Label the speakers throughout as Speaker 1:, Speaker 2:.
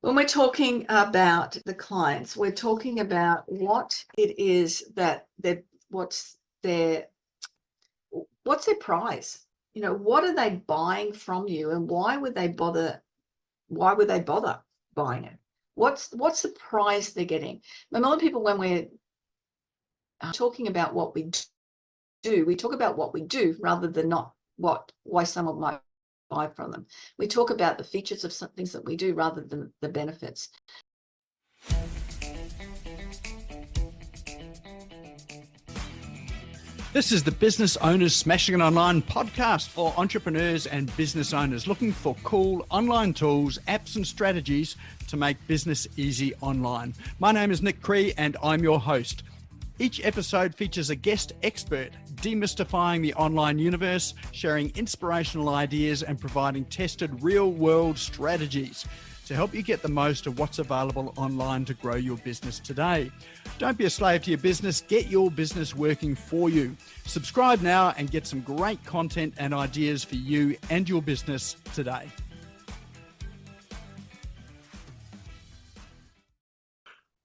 Speaker 1: When we're talking about the clients, we're talking about what it is that what's their prize. What are they buying from you, and why would they bother buying it? What's the prize they're getting? A lot of people, when we're talking about what we do, we talk about what we do rather than not why someone might buy from them. We talk about the features of some things that we do rather than the benefits.
Speaker 2: This is the Business Owners Smashing It Online podcast for entrepreneurs and business owners looking for cool online tools, apps and strategies to make business easy online. My name is Nick Cree and I'm your host. Each episode features a guest expert demystifying the online universe, sharing inspirational ideas and providing tested real-world strategies to help you get the most of what's available online to grow your business today. Don't be a slave to your business, get your business working for you. Subscribe now and get some great content and ideas for you and your business today.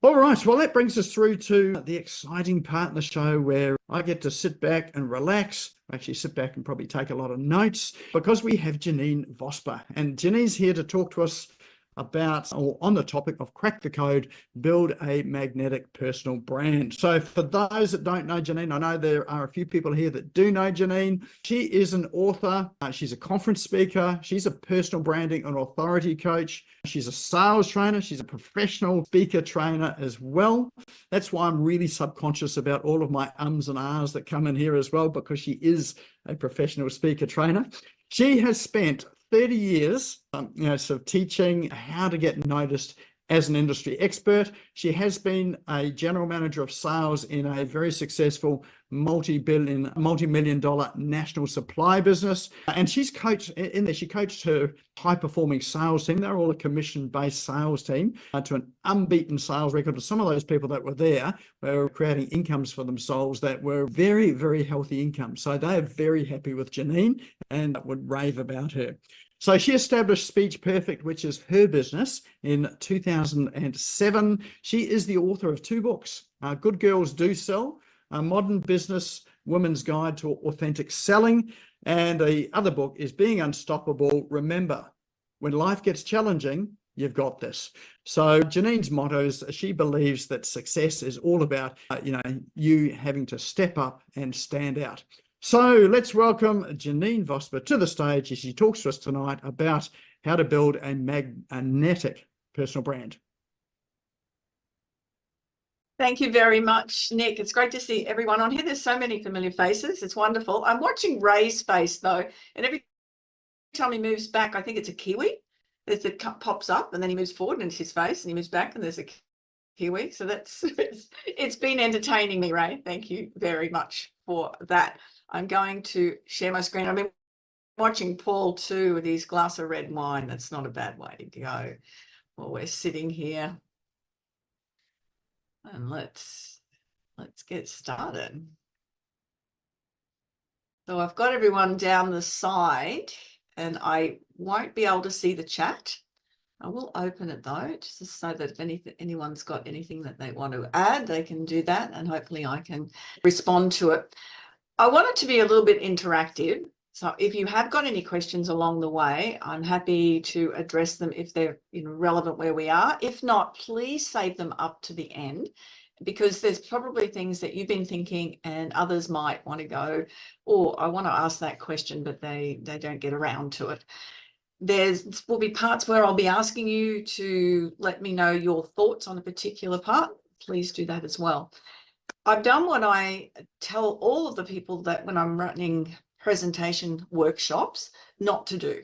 Speaker 2: All right, well, that brings us through to the exciting part of the show where I get to sit back and relax, actually sit back and probably take a lot of notes, because we have Janeen Vosper. And Janeen's here to talk to us about, or on the topic of crack the code, build a magnetic personal brand. So for those that don't know Janeen, I know there are a few people here that do know Janeen. She is an author, she's a conference speaker, she's a personal branding and authority coach, she's a sales trainer, she's a professional speaker trainer as well. That's why I'm really subconscious about all of my ums and ahs that come in here as well, because she is a professional speaker trainer. She has spent 30 years, sort of teaching how to get noticed as an industry expert. She has been a general manager of sales in a very successful multi-million dollar national supply business. And she's coached in there. She coached her high-performing sales team. They're all a commission-based sales team to an unbeaten sales record. Some of those people that were there were creating incomes for themselves that were very, very healthy incomes. So they are very happy with Janeen and would rave about her. So she established Speech Perfect, which is her business, in 2007. She is the author of two books, Good Girls Do Sell, A Modern Business Women's Guide to Authentic Selling, and the other book is Being Unstoppable. Remember, when life gets challenging, you've got this. So Janeen's motto is she believes that success is all about, you having to step up and stand out. So let's welcome Janeen Vosper to the stage as she talks to us tonight about how to build a magnetic personal brand.
Speaker 1: Thank you very much, Nick. It's great to see everyone on here. There's so many familiar faces. It's wonderful. I'm watching Ray's face, though, and every time he moves back, I think it's a kiwi. There's a cup pops up, and then he moves forward, and it's his face, and he moves back, and there's a kiwi. So it's been entertaining me, Ray. Thank you very much for that. I'm going to share my screen. I've been watching Paul too with his glass of red wine. That's not a bad way to go while we're sitting here. And let's get started. So I've got everyone down the side and I won't be able to see the chat. I will open it though, just so that if anyone's got anything that they want to add, they can do that and hopefully I can respond to it. I want it to be a little bit interactive. So if you have got any questions along the way, I'm happy to address them if they're relevant where we are. If not, please save them up to the end, because there's probably things that you've been thinking and others might want to go, or I want to ask that question, but they don't get around to it. There will be parts where I'll be asking you to let me know your thoughts on a particular part. Please do that as well. I've done what I tell all of the people that when I'm running presentation workshops not to do,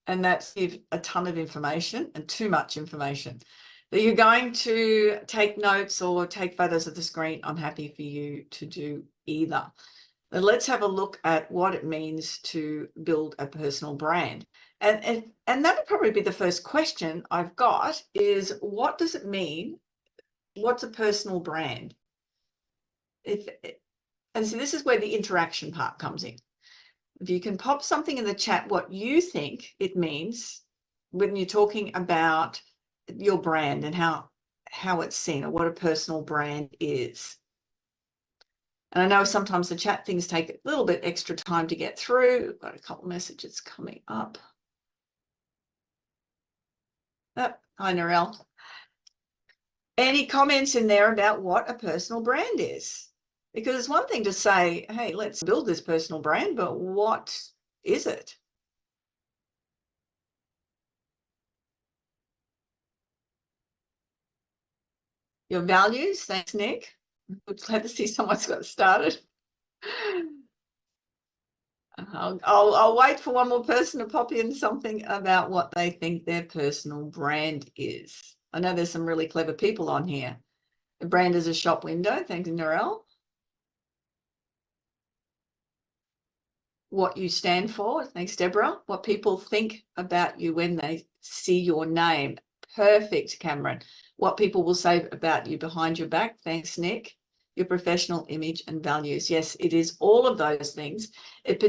Speaker 1: and that's give a ton of information and too much information. That you're going to take notes or take photos of the screen, I'm happy for you to do either. But let's have a look at what it means to build a personal brand. And that would probably be the first question I've got is, what does it mean? What's a personal brand? And so this is where the interaction part comes in. If you can pop something in the chat, what you think it means when you're talking about your brand and how it's seen, or what a personal brand is. And I know sometimes the chat things take a little bit extra time to get through. We've got a couple of messages coming up. Oh, hi, Narelle. Any comments in there about what a personal brand is? Because it's one thing to say, hey, let's build this personal brand, but what is it? Your values? Thanks, Nick. I'm glad to see someone's got started. I'll wait for one more person to pop in something about what they think their personal brand is. I know there's some really clever people on here. The brand is a shop window. Thanks, Narelle. What you stand for. Thanks, Deborah. What people think about you when they see your name. Perfect, Cameron. What people will say about you behind your back. Thanks, Nick. Your professional image and values. Yes, it is all of those things. It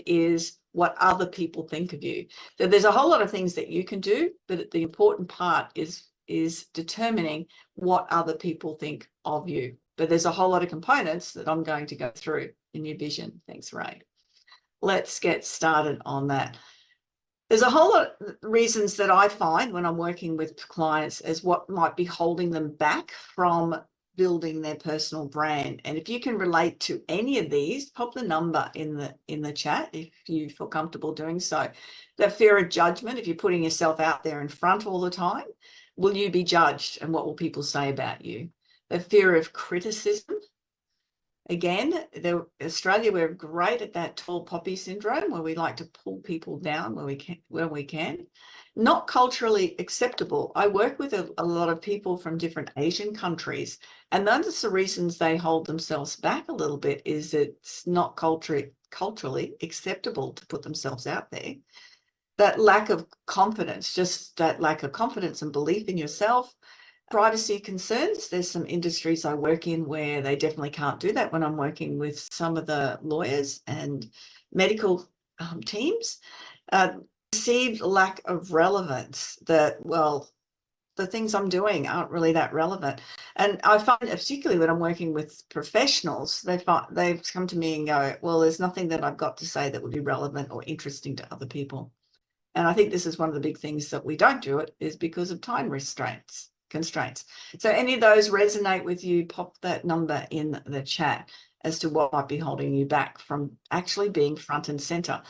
Speaker 1: is what other people think of you. So there's a whole lot of things that you can do, but the important part is determining what other people think of you. But there's a whole lot of components that I'm going to go through in your vision. Thanks, Ray. Let's get started on that. There's a whole lot of reasons that I find when I'm working with clients as what might be holding them back from building their personal brand. And if you can relate to any of these, pop the number in the chat if you feel comfortable doing so. The fear of judgment, if you're putting yourself out there in front all the time, will you be judged and what will people say about you? The fear of criticism. Again, Australia, we're great at that tall poppy syndrome where we like to pull people down when we can. Not culturally acceptable. I work with a lot of people from different Asian countries, and those are the reasons they hold themselves back a little bit, is it's not culturally acceptable to put themselves out there. That lack of confidence, just that lack of confidence and belief in yourself. Privacy concerns. There's some industries I work in where they definitely can't do that when I'm working with some of the lawyers and medical teams. Perceived lack of relevance, that, well, the things I'm doing aren't really that relevant. And I find, particularly when I'm working with professionals, they've come to me and go, well, there's nothing that I've got to say that would be relevant or interesting to other people. And I think this is one of the big things that we don't do it is because of time constraints. So any of those resonate with you, pop that number in the chat as to what might be holding you back from actually being front and center.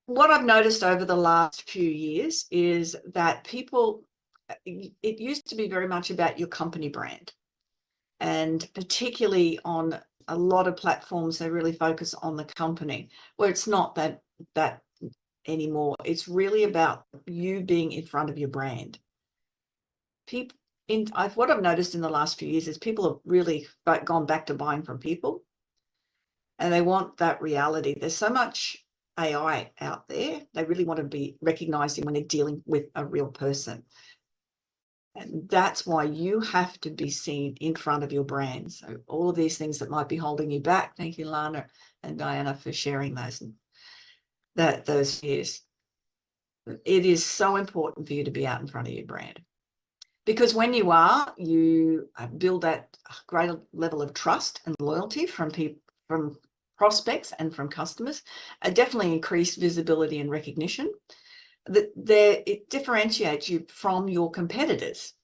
Speaker 1: What I've noticed over the last few years is that it used to be very much about your company brand. And particularly on a lot of platforms, they really focus on the company, where it's not that anymore. It's really about you being in front of your brand. What I've noticed in the last few years is people have really gone back to buying from people, and they want that reality. There's so much AI out there. They really want to be recognizing when they're dealing with a real person. And that's why you have to be seen in front of your brand. So all of these things that might be holding you back. Thank you, Lana and Diana, for sharing those fears. It is so important for you to be out in front of your brand. Because when you are, you build that greater level of trust and loyalty from prospects and from customers, definitely increased visibility and recognition. It differentiates you from your competitors.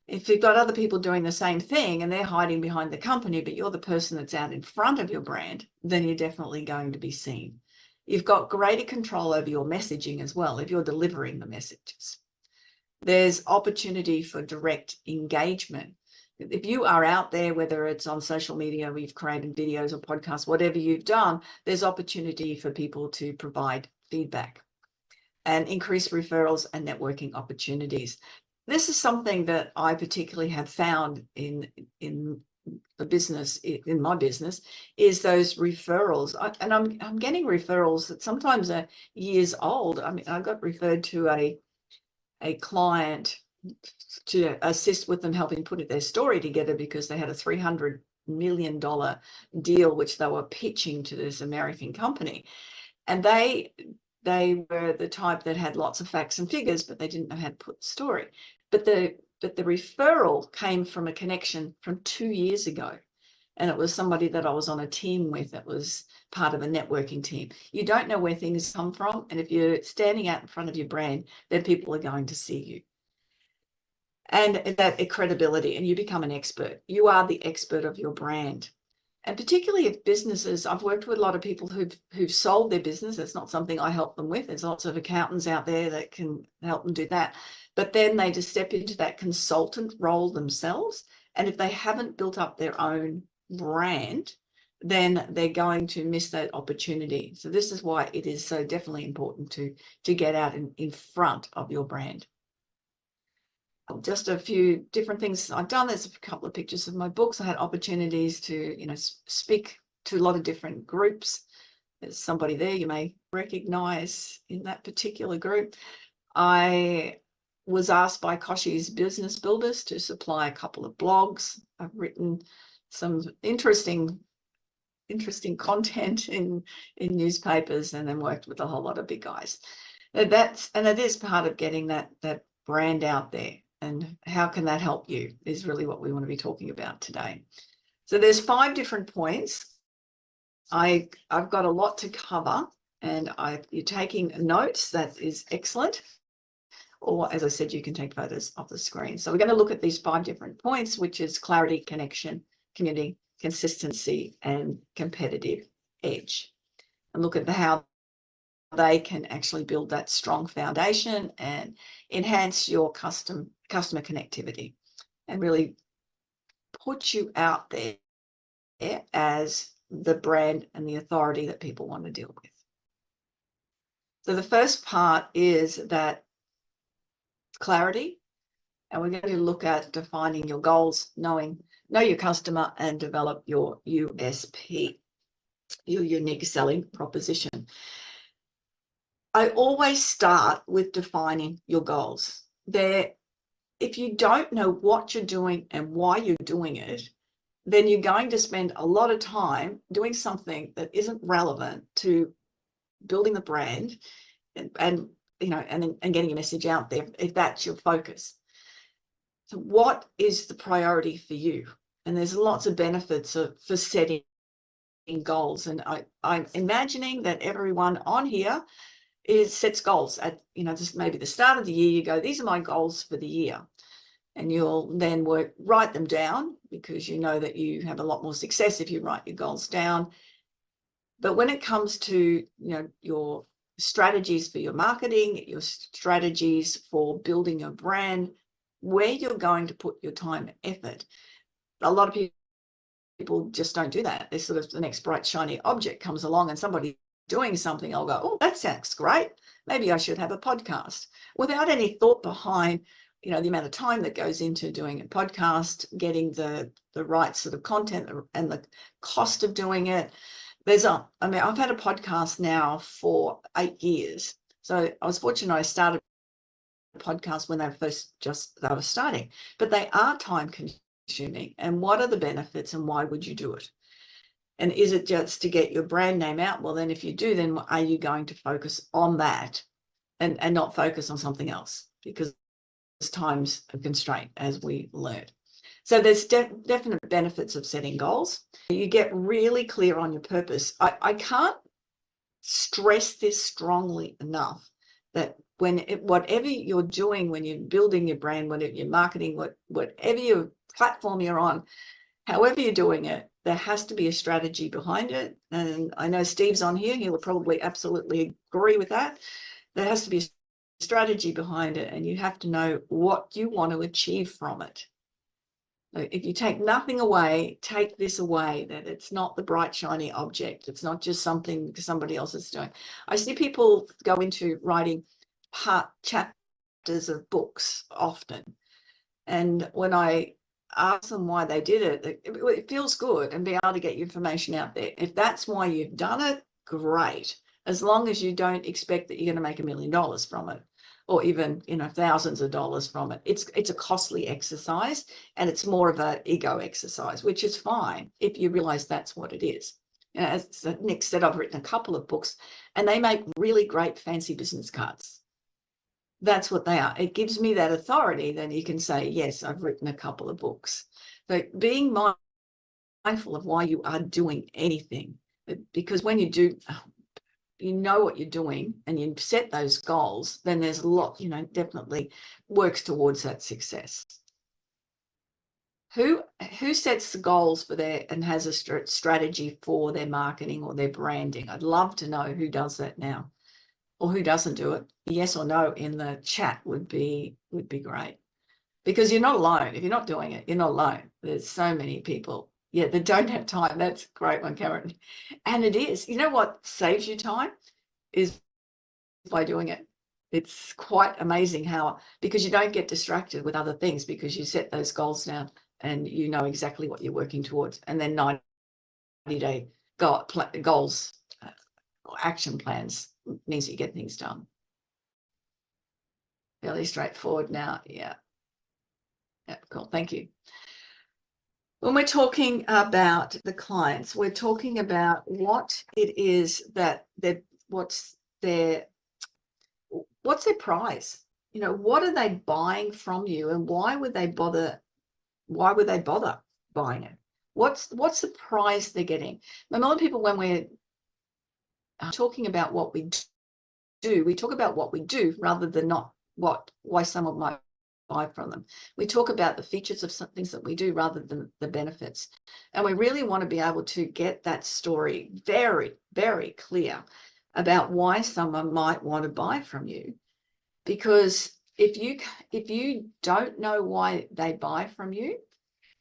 Speaker 1: If you've got other people doing the same thing and they're hiding behind the company, but you're the person that's out in front of your brand, then you're definitely going to be seen. You've got greater control over your messaging as well if you're delivering the messages. There's opportunity for direct engagement. If you are out there, whether it's on social media, we've created videos or podcasts, whatever you've done, there's opportunity for people to provide feedback and increase referrals and networking opportunities. This is something that I particularly have found in the business, in my business, is those referrals. And I'm getting referrals that sometimes are years old. I mean, I got referred to a client to assist with them helping put their story together because they had a $300 million deal which they were pitching to this American company. And they they were the type that had lots of facts and figures, but they didn't know how to put the story. But the referral came from a connection from 2 years ago. And it was somebody that I was on a team with that was part of a networking team. You don't know where things come from. And if you're standing out in front of your brand, then people are going to see you. And that credibility, and you become an expert. You are the expert of your brand. And particularly if businesses, I've worked with a lot of people who've sold their business. It's not something I help them with. There's lots of accountants out there that can help them do that. But then they just step into that consultant role themselves. And if they haven't built up their own brand, then they're going to miss that opportunity. So this is why it is so definitely important to get out in front of your brand. Just a few different things I've done. There's a couple of pictures of my books. I had opportunities to, speak to a lot of different groups. There's somebody there you may recognize in that particular group. I was asked by Koshi's Business Builders to supply a couple of blogs. I've written some interesting content in newspapers, and then worked with a whole lot of big guys. And it is part of getting that brand out there. And how can that help you is really what we want to be talking about today. So there's 5 different points. I've got a lot to cover, and you're taking notes. That is excellent. Or as I said, you can take photos of the screen. So we're going to look at these 5 different points, which is clarity, connection, community, consistency, and competitive edge. And look at how they can actually build that strong foundation and enhance your customer connectivity, and really put you out there as the brand and the authority that people want to deal with. So the first part is that clarity, and we're going to look at defining your goals, know your customer, and develop your USP, your unique selling proposition. I always start with defining your goals. If you don't know what you're doing and why you're doing it, then you're going to spend a lot of time doing something that isn't relevant to building the brand and getting a message out there, if that's your focus. So what is the priority for you? And there's lots of benefits for setting goals. And I'm imagining that everyone on here sets goals at, just maybe the start of the year. You go, these are my goals for the year. And you'll then write them down, because you know that you have a lot more success if you write your goals down. But when it comes to, your strategies for your marketing, your strategies for building your brand, where you're going to put your time and effort, a lot of people just don't do that. They're sort of, the next bright shiny object comes along and somebody doing something, I'll go, oh, that sounds great. Maybe I should have a podcast, without any thought behind, the amount of time that goes into doing a podcast, getting the right sort of content, and the cost of doing it. I've had a podcast now for 8 years. So I was fortunate I started a podcast when they were starting, but they are time consuming. And what are the benefits, and why would you do it? And is it just to get your brand name out? Well, then if you do, then are you going to focus on that and not focus on something else? Because time's a constraint, as we learned. So there's definite benefits of setting goals. You get really clear on your purpose. I can't stress this strongly enough, that whatever you're doing, when you're building your brand, whatever you're marketing, whatever your platform you're on, however you're doing it, there has to be a strategy behind it. And I know Steve's on here. He will probably absolutely agree with that. There has to be a strategy behind it, and you have to know what you want to achieve from it. If you take nothing away, take this away, that it's not the bright, shiny object. It's not just something somebody else is doing. I see people go into writing chapters of books often. And when I ask them why they did it, it feels good, and be able to get your information out there. If that's why you've done it, great. As long as you don't expect that you're going to make $1 million from it, or even, thousands of dollars from it. It's a costly exercise, and it's more of an ego exercise, which is fine if you realize that's what it is. as Nick said, I've written a couple of books, and they make really great fancy business cards. That's what they are. It gives me that authority. Then you can say, yes, I've written a couple of books. But being mindful of why you are doing anything, because when you do, you know what you're doing and you set those goals, then there's a lot, definitely works towards that success. Who sets the goals for and has a strategy for their marketing or their branding? I'd love to know who does that now, or who doesn't do it. Yes or no in the chat would be great, because you're not alone. If you're not doing it, you're not alone. There's so many people, that don't have time. That's a great one, Cameron. And it is. You know what saves you time is by doing it. It's quite amazing how, because you don't get distracted with other things, because you set those goals down and you know exactly what you're working towards. And then 90-day goals or action plans means that you get things done. Fairly straightforward now. Yeah, cool. Thank you. When we're talking about the clients, we're talking about what it is that what's their prize? What are they buying from you, and why would they bother buying it? What's the prize they're getting? A lot of people, when we're talking about what we do, we talk about what we do rather than not why someone might buy from them. We talk about the features of some things that we do rather than the benefits. And we really want to be able to get that story very, very clear about why someone might want to buy from you. Because if you don't know why they buy from you,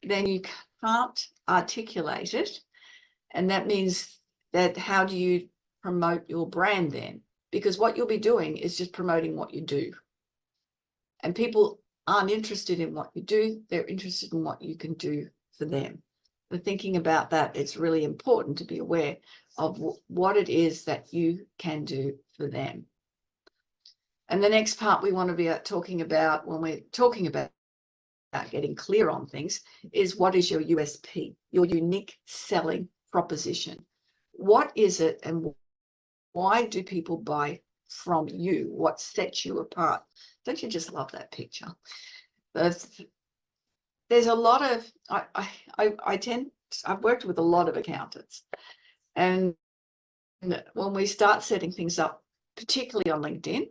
Speaker 1: then you can't articulate it. And that means that how do you promote your brand then? Because what you'll be doing is just promoting what you do. And people aren't interested in what you do. They're interested in what you can do for them. But thinking about that, it's really important to be aware of what it is that you can do for them. And the next part we want to be talking about when we're talking about getting clear on things is, what is your USP, your unique selling proposition? What is it, and why do people buy from you? What sets you apart? Don't you just love that picture? There's a lot of, I've worked with a lot of accountants, and when we start setting things up, particularly on LinkedIn,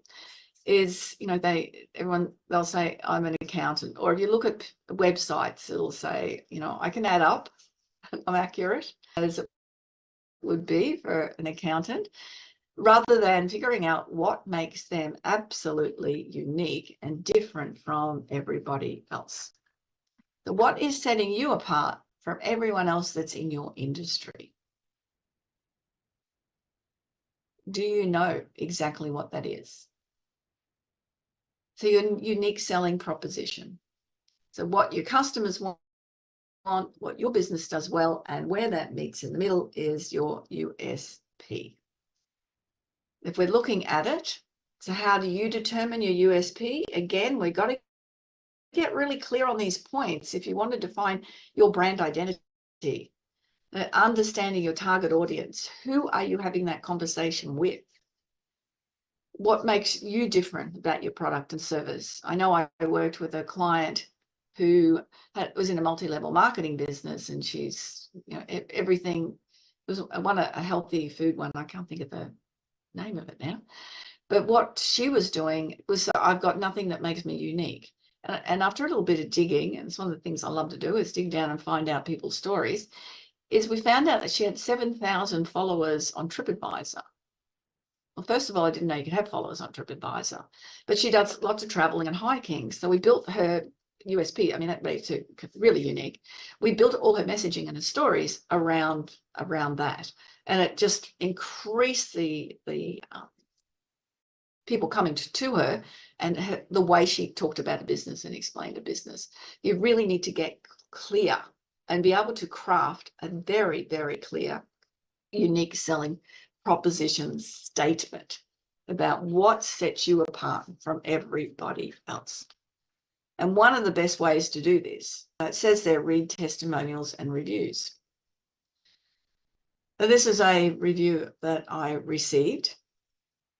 Speaker 1: is, they'll say, I'm an accountant. Or if you look at websites, it'll say, I can add up, I'm accurate, as it would be for an accountant, rather than figuring out what makes them absolutely unique and different from everybody else. So what is setting you apart from everyone else that's in your industry? Do you know exactly what that is? So your unique selling proposition. So what your customers want, what your business does well, and where that meets in the middle is your USP. If we're looking at it, so how do you determine your USP? Again, we've got to get really clear on these points. If you want to define your brand identity, understanding your target audience, who are you having that conversation with? What makes you different about your product and service? I know I worked with a client who was in a multi-level marketing business, and she's, everything was a healthy food one. I can't think of the name of it now. But what she was doing was, I've got nothing that makes me unique. And after a little bit of digging, and it's one of the things I love to do is dig down and find out people's stories, is we found out that she had 7,000 followers on TripAdvisor. Well, first of all, I didn't know you could have followers on TripAdvisor, but she does lots of traveling and hiking. So we built her USP. I mean, that makes it really unique. We built all her messaging and her stories around that. And it just increased the people coming to her, and the way she talked about a business and explained a business. You really need to get clear and be able to craft a very, very clear, unique selling proposition statement about what sets you apart from everybody else. And one of the best ways to do this, it says there, read testimonials and reviews. Now, this is a review that I received.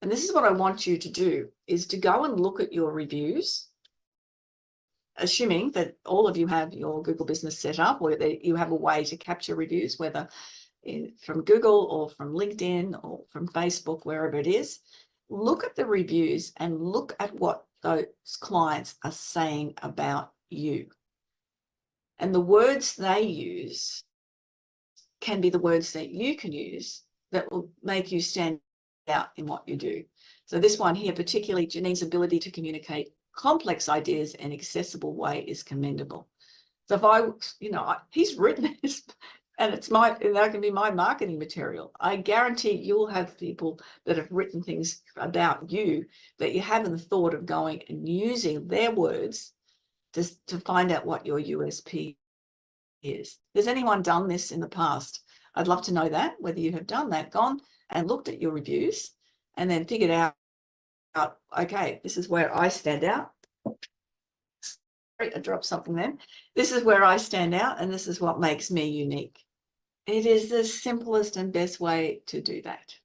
Speaker 1: And this is what I want you to do, is to go and look at your reviews, assuming that all of you have your Google business set up, or that you have a way to capture reviews, whether from Google or from LinkedIn or from Facebook, wherever it is. Look at the reviews and look at what those clients are saying about you. And the words they use can be the words that you can use that will make you stand out in what you do. So this one here, particularly Janeen's ability to communicate complex ideas in an accessible way is commendable. So if I, he's written this, and that can be my marketing material. I guarantee you'll have people that have written things about you that you haven't thought of going and using their words to find out what your USP is. Has anyone done this in the past? I'd love to know that, whether you have done that, gone and looked at your reviews and then figured out, okay, this is where I stand out. I dropped something then. This is where I stand out, and this is what makes me unique. It is the simplest and best way to do that.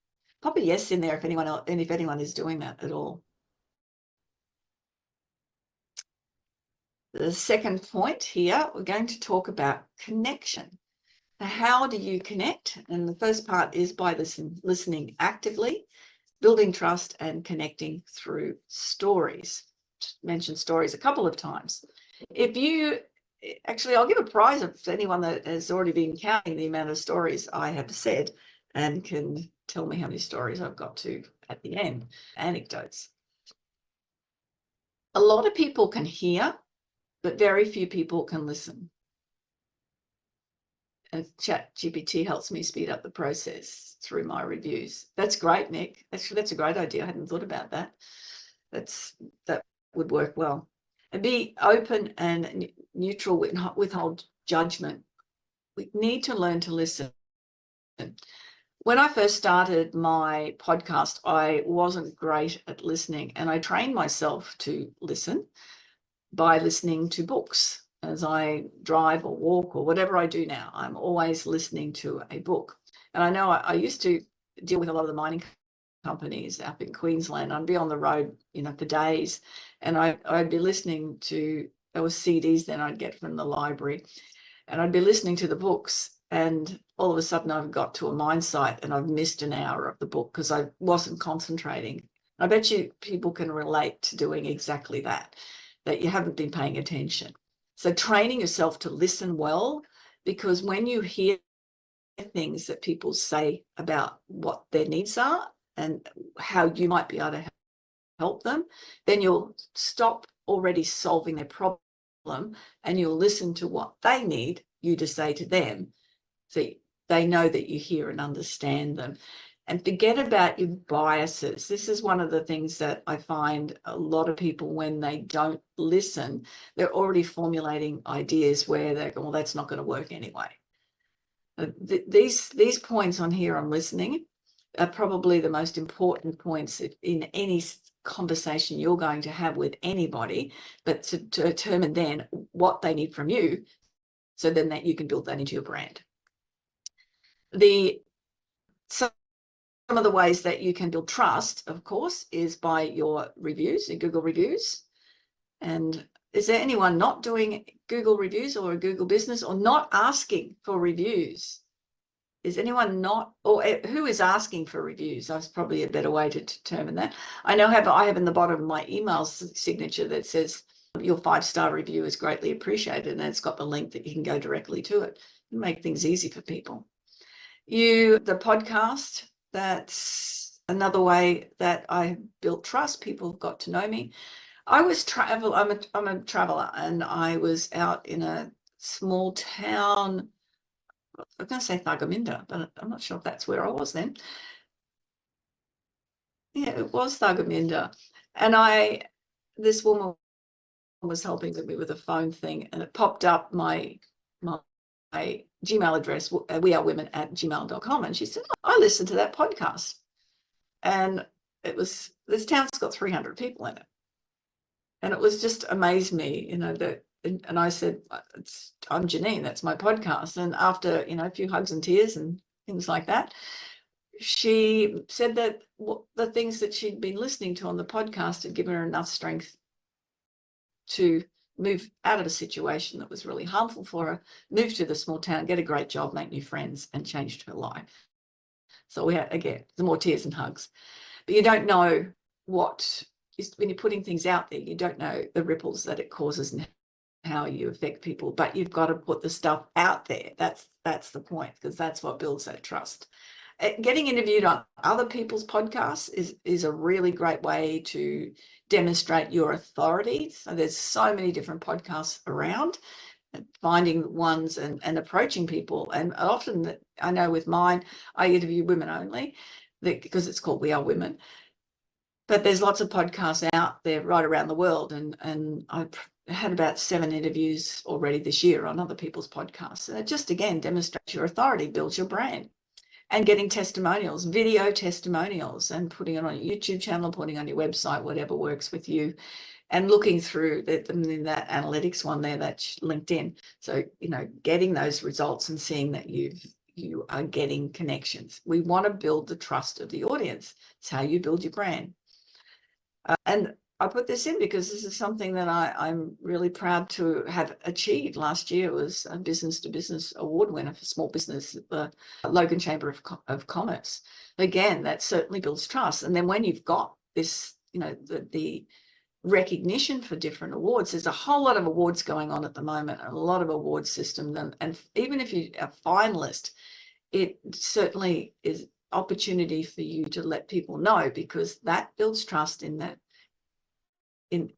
Speaker 1: Pop a yes in there if anyone else, and if anyone is doing that at all. The second point here, we're going to talk about connection. How do you connect? And the first part is by listening actively, building trust, and connecting through stories. Mentioned stories a couple of times. Actually, I'll give a prize to anyone that has already been counting the amount of stories I have said and can tell me how many stories I've got to at the end. Anecdotes. A lot of people can hear, but very few people can listen. And ChatGPT helps me speed up the process through my reviews. That's great, Nick. Actually, that's a great idea. I hadn't thought about that. That would work well. And be open and neutral, withhold judgment. We need to learn to listen. When I first started my podcast, I wasn't great at listening, and I trained myself to listen by listening to books. As I drive or walk or whatever I do now, I'm always listening to a book. And I know I used to deal with a lot of the mining companies up in Queensland. I'd be on the road, for days, and I'd be listening to, there were CDs then I'd get from the library, and I'd be listening to the books, and all of a sudden I've got to a mine site and I've missed an hour of the book because I wasn't concentrating. I bet you people can relate to doing exactly that you haven't been paying attention. So training yourself to listen well, because when you hear things that people say about what their needs are and how you might be able to help them, then you'll stop already solving their problem and you'll listen to what they need you to say to them, so they know that you hear and understand them. And forget about your biases. This is one of the things that I find a lot of people, when they don't listen, they're already formulating ideas where they go, well, that's not going to work anyway. These points on here on listening are probably the most important points in any conversation you're going to have with anybody, but to determine then what they need from you, so then that you can build that into your brand. Some of the ways that you can build trust, of course, is by your reviews, your Google reviews. And is there anyone not doing Google reviews or a Google business, or not asking for reviews? Is anyone not, or who is asking for reviews? That's probably a better way to determine that. I have in the bottom of my email signature that says your 5-star review is greatly appreciated, and it's got the link that you can go directly to it. Make things easy for people. The podcast, that's another way that I built trust. People have got to know me. I'm a traveler, and I was out in a small town. I'm going to say Thargomindah, but I'm not sure if that's where I was then. Yeah, it was Thargomindah. And this woman was helping me with a phone thing, and it popped up my Gmail address, wearewomen@gmail.com. And she said, I listened to that podcast. And this town's got 300 people in it. And it was just amazed me, and I said, I'm Janeen, that's my podcast. And after, a few hugs and tears and things like that. She said that the things that she'd been listening to on the podcast had given her enough strength to move out of a situation that was really harmful for her, move to the small town, get a great job, make new friends, and changed her life. So we had, again, the more tears and hugs. But you don't know what is, when you're putting things out there, you don't know the ripples that it causes and how you affect people, but you've got to put the stuff out there. That's the point, because that's what builds that trust. Getting interviewed on other people's podcasts is a really great way to demonstrate your authority. So there's so many different podcasts around, finding ones and approaching people. And often, I know with mine, I interview women only, because it's called We Are Women. But there's lots of podcasts out there right around the world, and I've had about 7 interviews already this year on other people's podcasts. And it just, again, demonstrates your authority, builds your brand. And getting testimonials, video testimonials, and putting it on a YouTube channel, putting on your website, whatever works with you, and looking through that analytics one there, that's LinkedIn. So, getting those results and seeing that you are getting connections. We want to build the trust of the audience. It's how you build your brand. And I put this in because this is something that I'm really proud to have achieved. Last year was a Business to Business award winner for small business at the Logan Chamber of Commerce. Again, that certainly builds trust. And then when you've got this, the recognition for different awards, there's a whole lot of awards going on at the moment, a lot of award systems. And even if you're a finalist, it certainly is opportunity for you to let people know, because that builds trust in that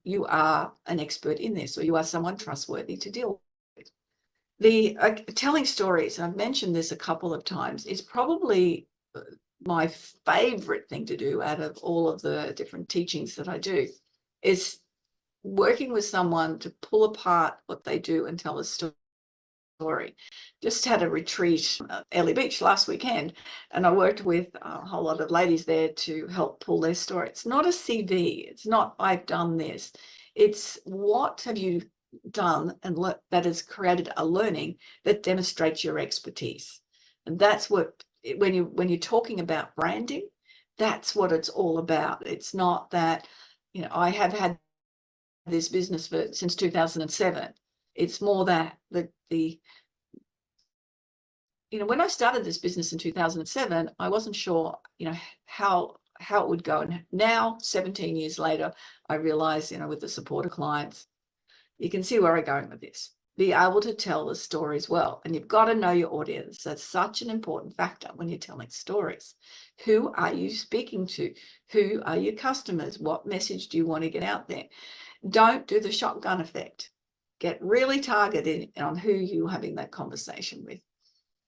Speaker 1: you are an expert in this, or you are someone trustworthy to deal with. The telling stories, and I've mentioned this a couple of times, is probably my favorite thing to do out of all of the different teachings that I do, is working with someone to pull apart what they do and tell a story. Just had a retreat at Airlie Beach last weekend, and I worked with a whole lot of ladies there to help pull their story. It's not a CV. It's not, I've done this. It's what have you done and that has created a learning that demonstrates your expertise. And that's what, when you're talking about branding, that's what it's all about. It's not that, I have had this business since 2007. It's more that when I started this business in 2007, I wasn't sure, how it would go. And now, 17 years later, I realize, with the support of clients, you can see where I'm going with this. Be able to tell the stories well. And you've got to know your audience. That's such an important factor when you're telling stories. Who are you speaking to? Who are your customers? What message do you want to get out there? Don't do the shotgun effect. Get really targeted on who you're having that conversation with.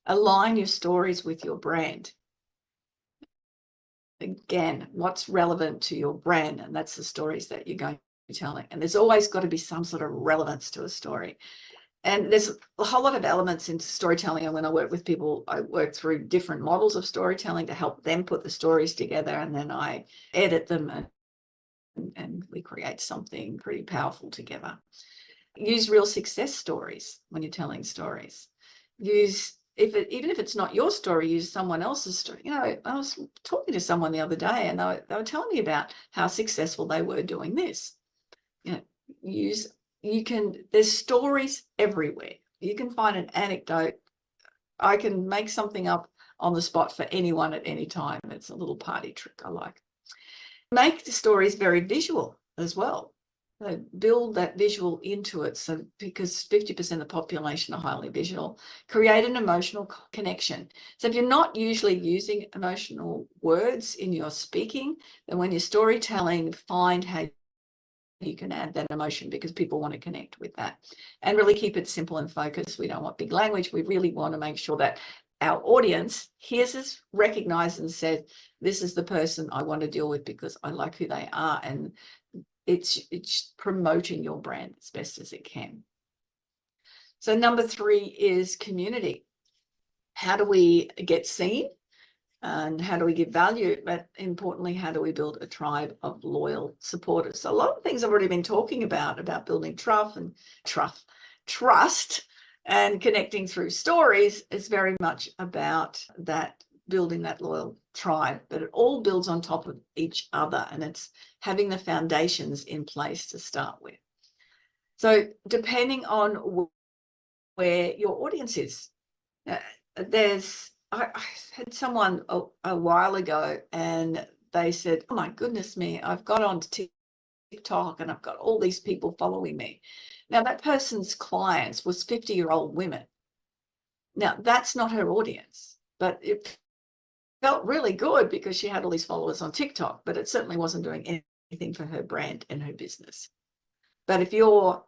Speaker 1: Align your stories with your brand. Again, what's relevant to your brand? And that's the stories that you're going to be telling. And there's always got to be some sort of relevance to a story. And there's a whole lot of elements into storytelling. And when I work with people, I work through different models of storytelling to help them put the stories together. And then I edit them and we create something pretty powerful together. Use real success stories when you're telling stories. Even if it's not your story, use someone else's story. I was talking to someone the other day, and they were telling me about how successful they were doing this. There's stories everywhere. You can find an anecdote. I can make something up on the spot for anyone at any time. It's a little party trick I like. Make the stories very visual as well. Build that visual into it. So, because 50% of the population are highly visual, create an emotional connection. So if you're not usually using emotional words in your speaking, then when you're storytelling, find how you can add that emotion, because people want to connect with that. And really keep it simple and focused. We don't want big language. We really want to make sure that our audience hears us, recognizes and says, this is the person I want to deal with because I like who they are. And it's promoting your brand as best as it can. So number 3 is community. How do we get seen? And how do we give value? But importantly, how do we build a tribe of loyal supporters? So a lot of things I've already been talking about building trust And connecting through stories is very much about that, building that loyal tribe, but it all builds on top of each other, and it's having the foundations in place to start with. So depending on where your audience is, I had someone a while ago, and they said, oh my goodness me, I've got on TikTok and I've got all these people following me. Now that person's clients was 50-year-old women. Now that's not her audience, but it felt really good because she had all these followers on TikTok, but it certainly wasn't doing anything for her brand and her business. But if your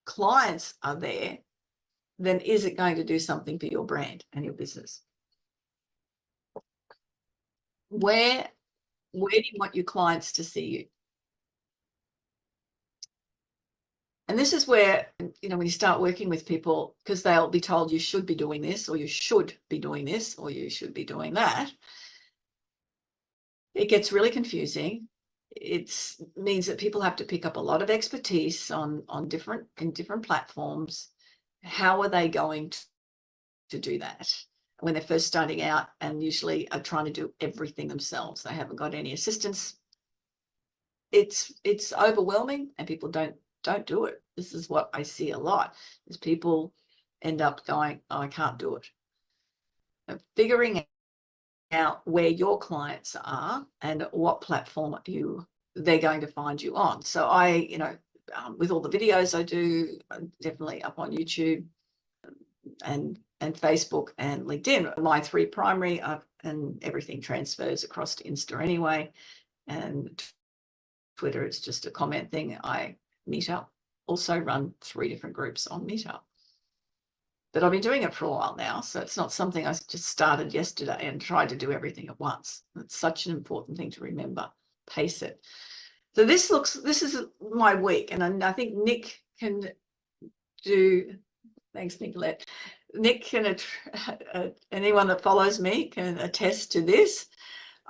Speaker 1: clients are there, then is it going to do something for your brand and your business? Where do you want your clients to see you? And this is where, when you start working with people, because they'll be told you should be doing this, or you should be doing this, or you should be doing that, it gets really confusing. It means that people have to pick up a lot of expertise in different platforms. How are they going to do that when they're first starting out, and usually are trying to do everything themselves? They haven't got any assistance. It's overwhelming, and people don't do it. This is what I see a lot, is people end up going, oh, I can't do it. And figuring out where your clients are and what platform they're going to find you on. So with all the videos I do, I'm definitely up on YouTube and Facebook and LinkedIn. My 3 primary, and everything transfers across to Insta anyway. And Twitter, it's just a comment thing. I Meetup, also run 3 different groups on Meetup. But I've been doing it for a while now, so it's not something I just started yesterday and tried to do everything at once. It's such an important thing to remember. Pace it. So this is my week, and I think Nick can do. Thanks, Nicolette. Nick can, anyone that follows me can attest to this.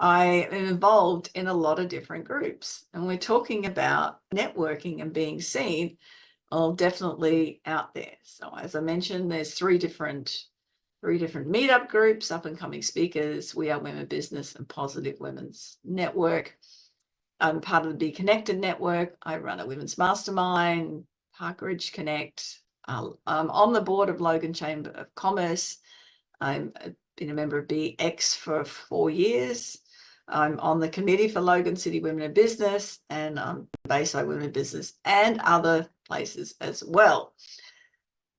Speaker 1: I am involved in a lot of different groups, and we're talking about networking and being seen. Definitely out there. So as I mentioned, there's 3 different meetup groups, up and coming speakers, We Are Women Business, and Positive Women's Network. I'm part of the Be Connected network. I run a women's mastermind, Parkridge Connect. I'm on the board of Logan Chamber of Commerce. I've been a member of BX for 4 years. I'm on the committee for Logan City Women in Business, and Bayside Women in Business, and other places as well.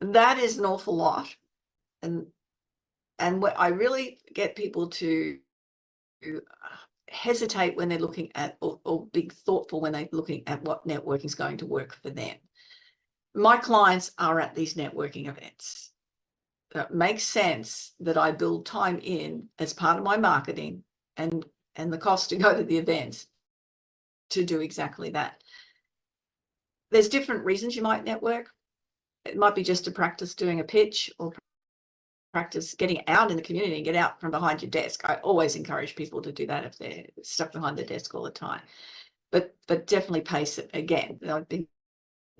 Speaker 1: That is an awful lot. And what I really get people to hesitate when they're looking at, or be thoughtful when they're looking at what networking is going to work for them. My clients are at these networking events. It makes sense that I build time in as part of my marketing and the cost to go to the events to do exactly that. There's different reasons you might network. It might be just to practice doing a pitch, or practice getting out in the community and get out from behind your desk. I always encourage people to do that if they're stuck behind their desk all the time. But definitely pace it. Again, I've been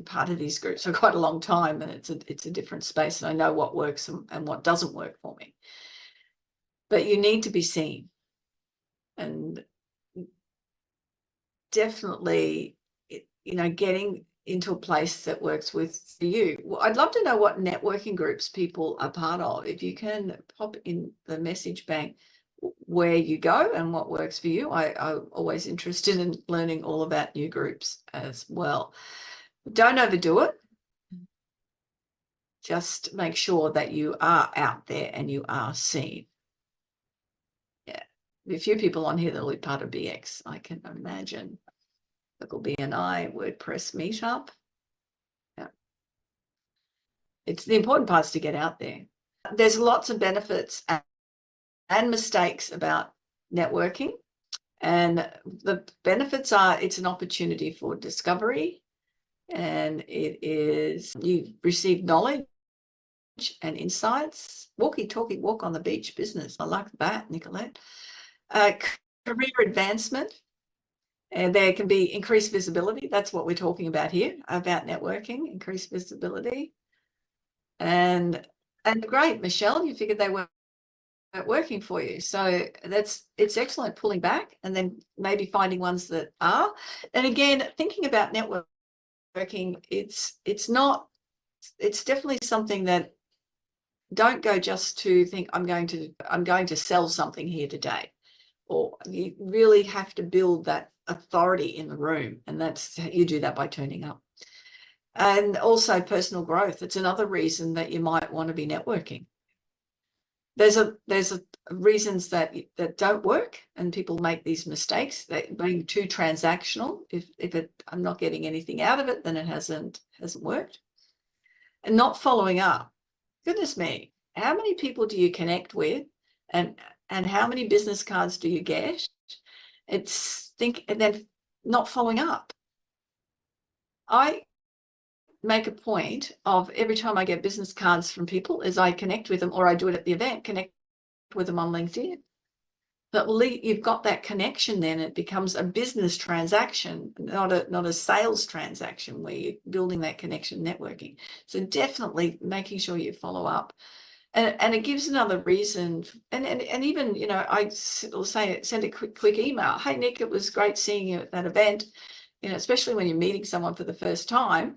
Speaker 1: part of these groups for quite a long time, and it's a different space, and I know what works and what doesn't work for me. But you need to be seen, and definitely, getting into a place that works with you. Well, I'd love to know what networking groups people are part of. If you can pop in the message bank where you go and what works for you. I'm always interested in learning all about new groups as well. Don't overdo it. Just make sure that you are out there and you are seen. Yeah, a few people on here that will be part of BX, I can imagine. Local BNI, WordPress meetup. Yeah. It's the important part is to get out there. There's lots of benefits and mistakes about networking. And the benefits are it's an opportunity for discovery, and you receive knowledge and insights. Walkie-talkie, walk on the beach business. I like that, Nicolette. Career advancement. And there can be increased visibility. That's what we're talking about here, about networking, increased visibility. And great, Michelle, you figured they weren't working for you. So it's excellent pulling back and then maybe finding ones that are. And again, thinking about networking, it's definitely something that don't go just to think I'm going to sell something here today. Or you really have to build that authority in the room, and you do that by turning up. And also personal growth. It's another reason that you might want to be networking. There's reasons that don't work, and people make these mistakes. That being too transactional. If I'm not getting anything out of it, then it hasn't worked. And not following up. Goodness me, how many people do you connect with, and how many business cards do you get? And then not following up. I make a point of every time I get business cards from people is I connect with them, or I do it at the event, connect with them on LinkedIn. But you've got that connection, then it becomes a business transaction, not a sales transaction, where you're building that connection, networking. So definitely making sure you follow up. And it gives another reason, and even, you know, I will say, send a quick email. Hey, Nick, it was great seeing you at that event. You know, especially when you're meeting someone for the first time,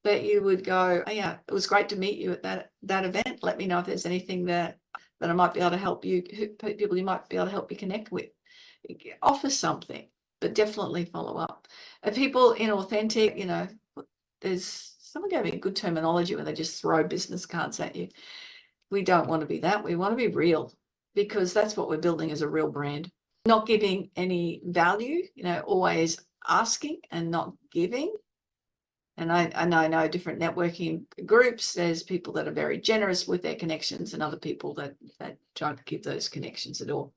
Speaker 1: that you would go, oh, yeah, it was great to meet you at that event. Let me know if there's anything that I might be able to help you, people you might be able to help you connect with. Offer something, but definitely follow up. And people inauthentic, you know, there's someone gave me a good terminology when they just throw business cards at you. We don't want to be that. We want to be real, because that's what we're building, as a real brand. Not giving any value, you know, always asking and not giving. And I know different networking groups. There's people that are very generous with their connections, and other people that don't give those connections at all.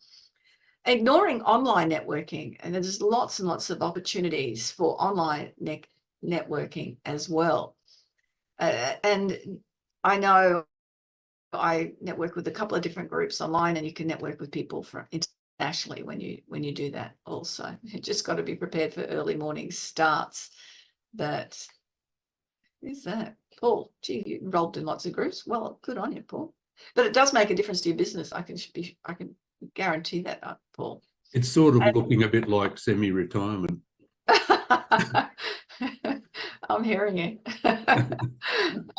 Speaker 1: Ignoring online networking, and there's lots and lots of opportunities for online networking as well. And I know I network with a couple of different groups online, and you can network with people from internationally when you do that also. You just got to be prepared for early morning starts. But who's that? Paul. Gee, you enrolled in lots of groups. Well, good on you, Paul. But it does make a difference to your business. I can guarantee that, Paul.
Speaker 3: It's sort of looking a bit like semi-retirement.
Speaker 1: I'm hearing you. I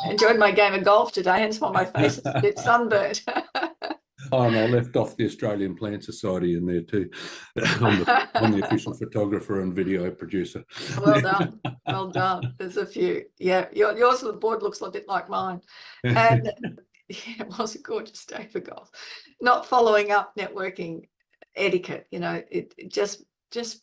Speaker 1: enjoyed my game of golf today, hence why my face is a bit sunburnt.
Speaker 3: Oh, and I left off the Australian Plant Society in there too. I'm the official photographer and video producer.
Speaker 1: Well done. Well done. There's a few. Yeah, yours on the board looks a bit like mine. And yeah, it was a gorgeous day for golf. Not following up networking etiquette, you know, it just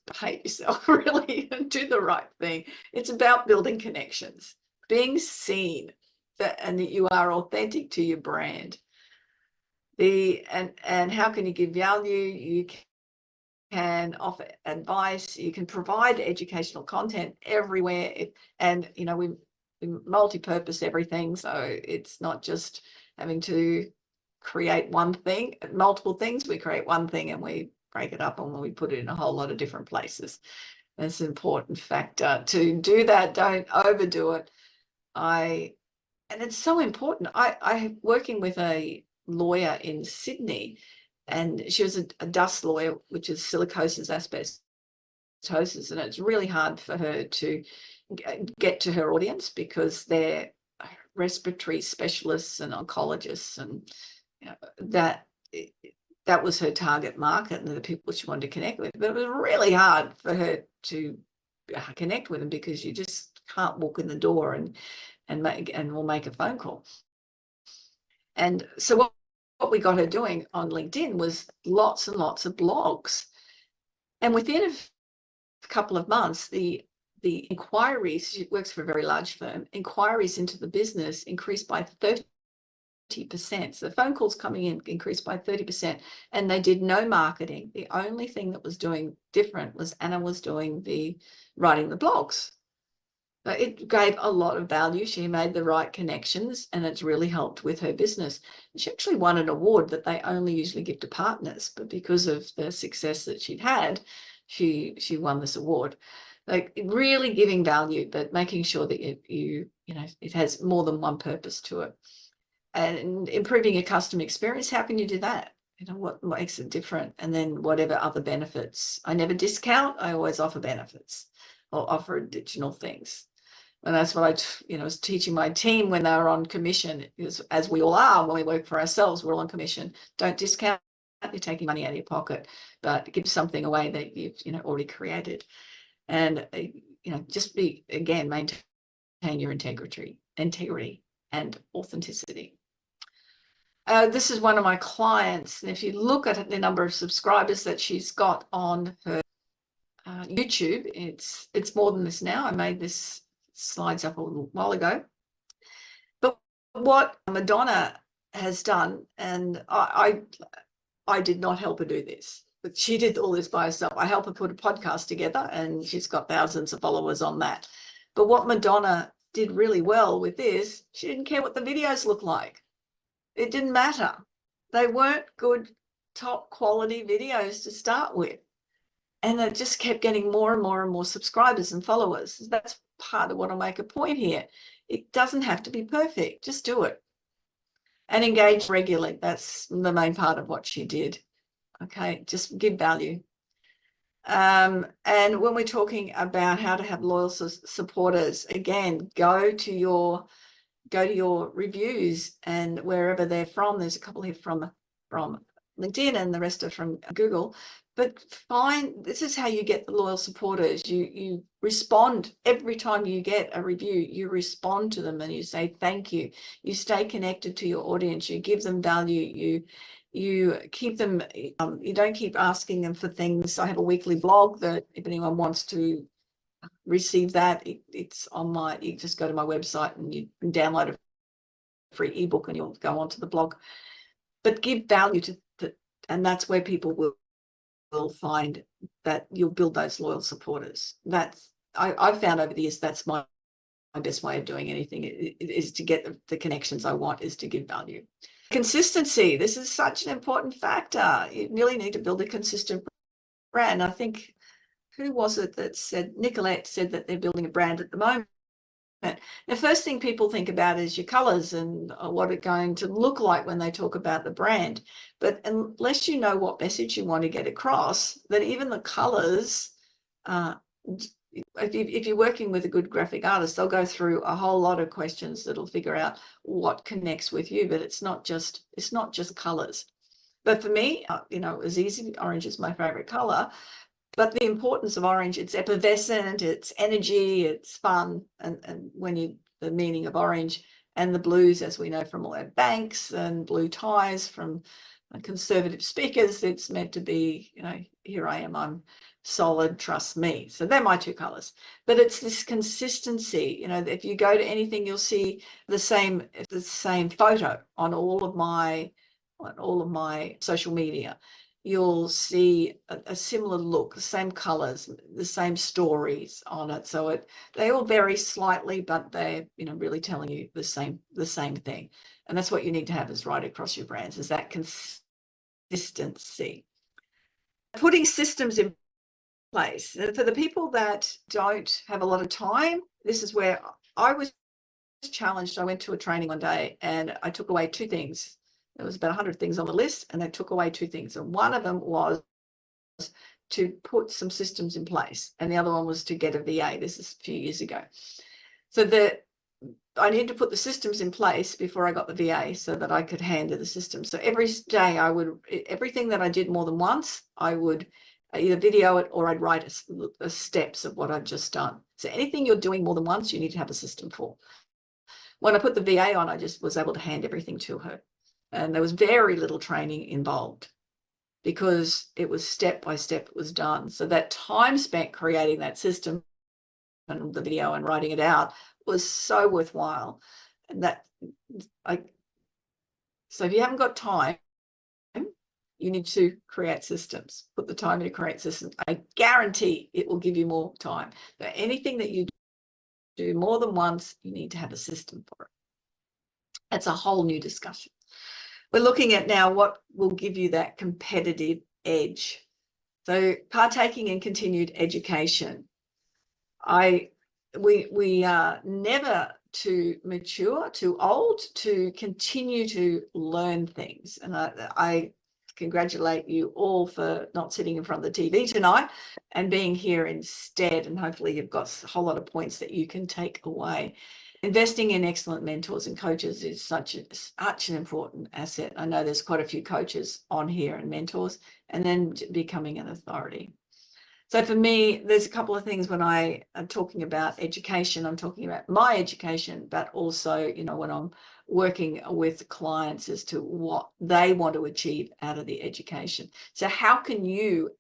Speaker 1: behave yourself, really, and do the right thing. It's about building connections, being seen, and that you are authentic to your brand. And how can you give value? You can offer advice. You can provide educational content everywhere. And you know, we multi-purpose everything, so it's not just having to create one thing, multiple things. We create one thing and we break it up, and we put it in a whole lot of different places. That's an important factor. To do that, don't overdo it. And it's so important. I working with a lawyer in Sydney, and she was a dust lawyer, which is silicosis, asbestosis, and it's really hard for her to get to her audience, because they're respiratory specialists and oncologists, and you know, that was her target market and the people she wanted to connect with. But it was really hard for her to connect with them, because you just can't walk in the door and we'll make a phone call. And so what we got her doing on LinkedIn was lots and lots of blogs. And within a couple of months, the inquiries, she works for a very large firm, inquiries into the business increased by 30%. So the phone calls coming in increased by 30%, and they did no marketing. The only thing that was doing different was Anna was doing writing the blogs. But it gave a lot of value. She made the right connections, and it's really helped with her business. She actually won an award that they only usually give to partners, but because of the success that she'd had, she won this award. Like, really giving value, but making sure that you know, it has more than one purpose to it. and improving your customer experience, how can you do that? You know, what makes it different? And then whatever other benefits. I never discount. I always offer benefits or offer additional things. And that's what I was teaching my team when they were on commission, because as we all are, when we work for ourselves, we're all on commission. Don't discount. You're taking money out of your pocket, but give something away that you've already created. And just maintain your integrity and authenticity. This is one of my clients, and if you look at the number of subscribers that she's got on her YouTube, it's more than this now. I made this slides up a little while ago. But what Madonna has done, and I did not help her do this, but she did all this by herself. I helped her put a podcast together, and she's got thousands of followers on that. But what Madonna did really well with this, she didn't care what the videos looked like. It didn't matter. They weren't good, top quality videos to start with. And it just kept getting more and more and more subscribers and followers. That's part of what I make a point here. It doesn't have to be perfect. Just do it. And engage regularly. That's the main part of what she did. Okay, just give value. And when we're talking about how to have loyal supporters, again, go to your reviews and wherever they're from. There's a couple here from LinkedIn and the rest are from Google. But this is how you get the loyal supporters. You respond every time you get a review. You respond to them and you say thank you. You stay connected to your audience. You give them value. You keep them. You don't keep asking them for things. I have a weekly blog that if anyone wants to receive that, it's on my. You just go to my website and you can download a free ebook and you'll go onto the blog. But give value to and that's where people will find that you'll build those loyal supporters. That's I've found over the years that's my best way of doing anything is to get the connections I want, is to give value. Consistency. This is such an important factor. You really need to build a consistent brand. I think, who was it that said, Nicolette said that they're building a brand at the moment. The first thing people think about is your colors and what it's going to look like when they talk about the brand. But unless you know what message you want to get across, that even the colors, if you're working with a good graphic artist, they'll go through a whole lot of questions that'll figure out what connects with you. But it's not just colors. But for me, it was easy. Orange is my favorite color. But the importance of orange, it's effervescent, it's energy, it's fun. And the meaning of orange, and the blues, as we know from all our banks and blue ties from conservative speakers, it's meant to be, here I am, I'm solid, trust me. So they're my two colors. But it's this consistency. If you go to anything, you'll see the same photo on all of my social media. You'll see a similar look, the same colors, the same stories on it. So they all vary slightly, but they're really telling you the same thing. And that's what you need to have is right across your brands, is that consistency. Putting systems in place. And for the people that don't have a lot of time, this is where I was challenged. I went to a training one day and I took away two things. There was about 100 things on the list, and they took away two things. And one of them was to put some systems in place, and the other one was to get a VA. This is a few years ago. So I needed to put the systems in place before I got the VA so that I could handle the system. So every day everything that I did more than once, I would either video it or I'd write the steps of what I'd just done. So anything you're doing more than once, you need to have a system for. When I put the VA on, I just was able to hand everything to her. And there was very little training involved because it was step by step, it was done. So that time spent creating that system and the video and writing it out was so worthwhile. And so if you haven't got time, you need to create systems. Put the time in to create systems. I guarantee it will give you more time. But anything that you do more than once, you need to have a system for it. That's a whole new discussion. We're looking at now what will give you that competitive edge. So partaking in continued education. We never too mature, too old to continue to learn things. And I congratulate you all for not sitting in front of the TV tonight and being here instead. And hopefully you've got a whole lot of points that you can take away. Investing in excellent mentors and coaches is such an important asset. I know there's quite a few coaches on here and mentors, and then becoming an authority. So for me, there's a couple of things when I am talking about education, I'm talking about my education, but also, you know, when I'm working with clients as to what they want to achieve out of the education. So how can you,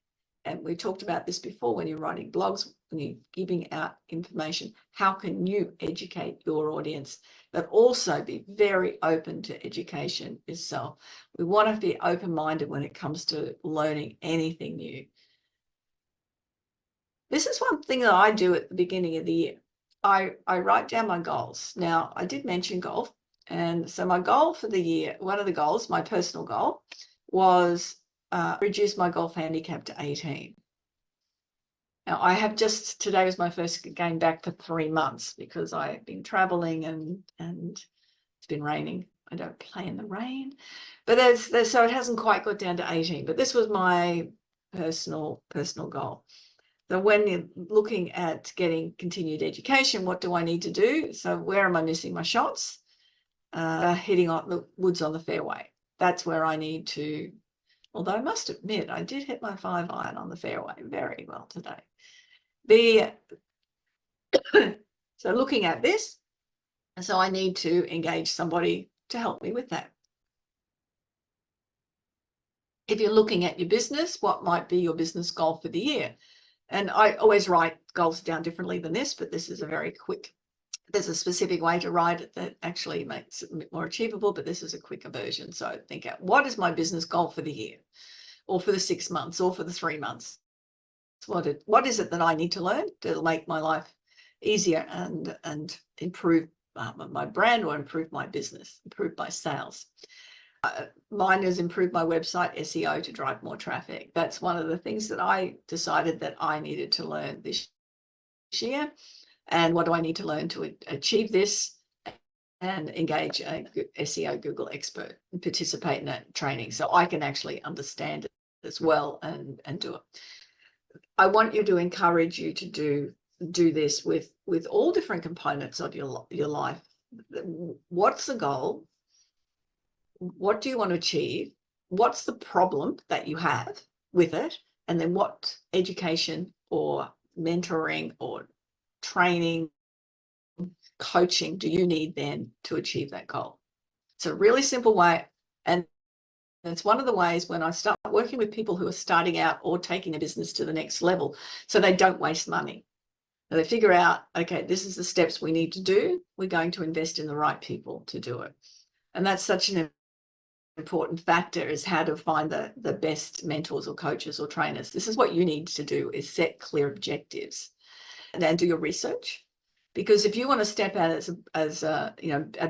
Speaker 1: and we talked about this before, when you're writing blogs, when you're giving out information, how can you educate your audience, but also be very open to education yourself? We want to be open-minded when it comes to learning anything new. This is one thing that I do at the beginning of the year. I write down my goals. Now, I did mention golf. And so my goal for the year, one of the goals, my personal goal, was reduce my golf handicap to 18. Now, I have just, today was my first game back for 3 months because I've been traveling and it's been raining. I don't play in the rain. But so it hasn't quite got down to 18. But this was my personal goal. So when you're looking at getting continued education, what do I need to do? So where am I missing my shots? Hitting on the woods on the fairway. That's where I need to, although I must admit, I did hit my 5-iron on the fairway very well today. So looking at this, so I need to engage somebody to help me with that. If you're looking at your business, what might be your business goal for the year? And I always write goals down differently than this, but this is a very quick, there's a specific way to write it that actually makes it a bit more achievable, but this is a quicker version. So think out, what is my business goal for the year, or for the 6 months, or for the 3 months? What is it that I need to learn to make my life easier and improve my brand, or improve my business, improve my sales? Mine has improved my website SEO to drive more traffic. That's one of the things that I decided that I needed to learn this year. And what do I need to learn to achieve this? And engage a SEO Google expert and participate in that training so I can actually understand it as well and do it. I want you to encourage you to do this with all different components of your life. What's the goal? What do you want to achieve? What's the problem that you have with it? And then what education or mentoring or training, coaching do you need then to achieve that goal? It's a really simple way. And it's one of the ways when I start working with people who are starting out or taking a business to the next level, so they don't waste money. So they figure out, okay, this is the steps we need to do. We're going to invest in the right people to do it. And that's such an important factor, is how to find the best mentors or coaches or trainers. This is what you need to do, is set clear objectives and then do your research. Because if you want to step out as a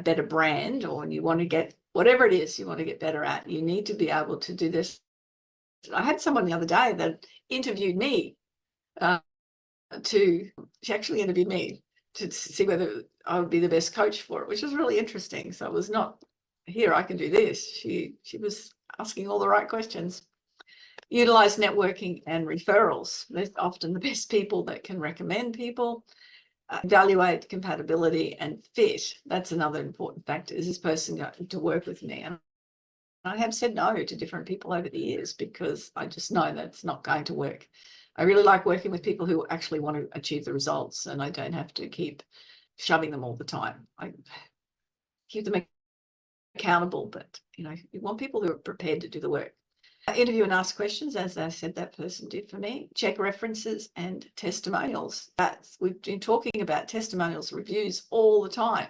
Speaker 1: better brand, or you want to get whatever it is you want to get better at, you need to be able to do this. I had someone the other day that interviewed me she actually interviewed me to see whether I would be the best coach for it, which was really interesting. So it was not, here, I can do this. She was asking all the right questions. Utilize networking and referrals. They're often the best people that can recommend people. Evaluate compatibility and fit. That's another important factor. Is this person going to work with me? And I have said no to different people over the years because I just know that it's not going to work. I really like working with people who actually want to achieve the results, and I don't have to keep shoving them all the time. I keep them accountable, but you want people who are prepared to do the work. Interview and ask questions, as I said that person did for me. Check references and testimonials. We've been talking about testimonials, reviews all the time.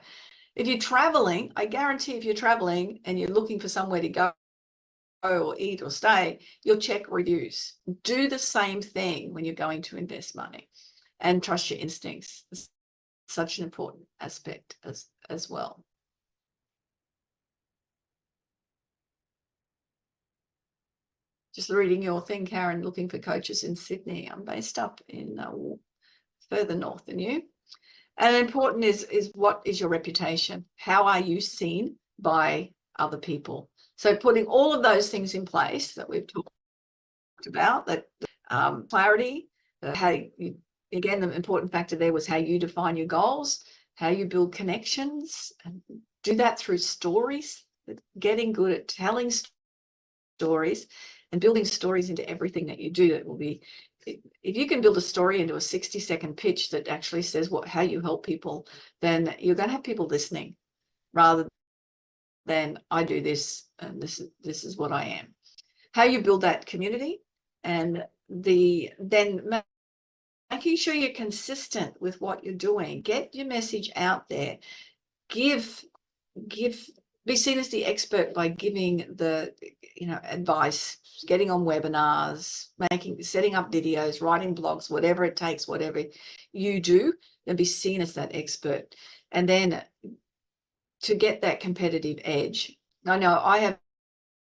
Speaker 1: If you're traveling, I guarantee if you're traveling and you're looking for somewhere to go or eat or stay, you'll check reviews. Do the same thing when you're going to invest money, and trust your instincts. It's such an important aspect as well. Just reading your thing, Karen, looking for coaches in Sydney. I'm based up in further north than you. And important is what is your reputation? How are you seen by other people? So putting all of those things in place that we've talked about, that clarity, how you, again, the important factor there was how you define your goals, how you build connections, and do that through stories, getting good at telling stories and building stories into everything that you do. That will be, if you can build a story into a 60-second pitch that actually says how you help people, then you're going to have people listening rather than I do this and this is what I am. How you build that community, and then making sure you're consistent with what you're doing. Get your message out there. Be seen as the expert by giving the advice, getting on webinars, setting up videos, writing blogs, whatever it takes, whatever you do, and be seen as that expert. And then to get that competitive edge. I know I have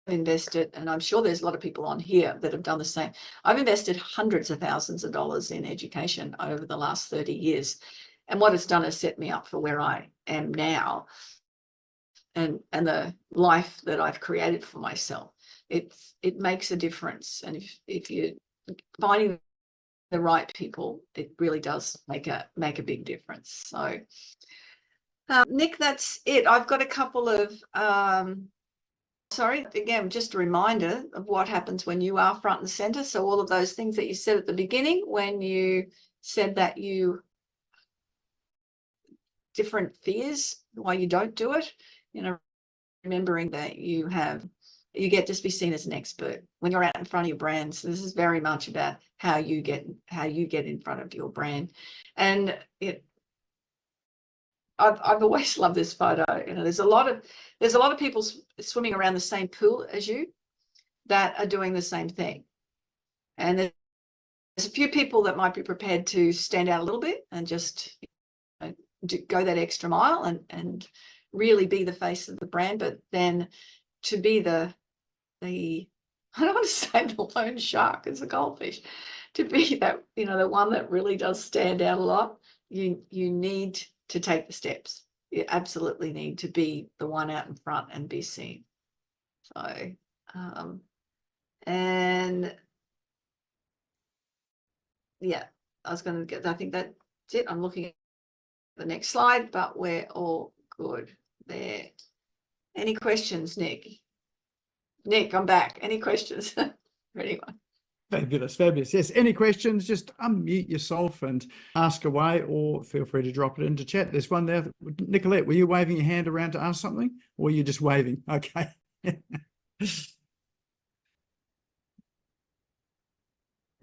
Speaker 1: invested, and I'm sure there's a lot of people on here that have done the same. I've invested hundreds of thousands of dollars in education over the last 30 years. And what it's done is set me up for where I am now and the life that I've created for myself. It makes a difference. And if you're finding the right people, it really does make a big difference. So Nick, that's it. I've got a couple of sorry, again, just a reminder of what happens when you are front and center. So all of those things that you said at the beginning, when you said that different fears, why you don't do it, remembering that you get to be seen as an expert when you're out in front of your brands. So this is very much about how you get in front of your brand. And I've always loved this photo. There's a lot of people swimming around the same pool as you that are doing the same thing. And there's a few people that might be prepared to stand out a little bit and just go that extra mile and really be the face of the brand. But then to be the I don't want to say the lone shark as a goldfish, to be that, the one that really does stand out a lot, you need to take the steps. You absolutely need to be the one out in front and be seen. So, and yeah, I think that's it. I'm looking at the next slide, but we're all good there. Any questions, Nick? Nick, I'm back. Any questions for anyone?
Speaker 2: Fabulous. Yes. Any questions, just unmute yourself and ask away, or feel free to drop it into chat. There's one there. Nicolette, were you waving your hand around to ask something, or were you just waving? Okay.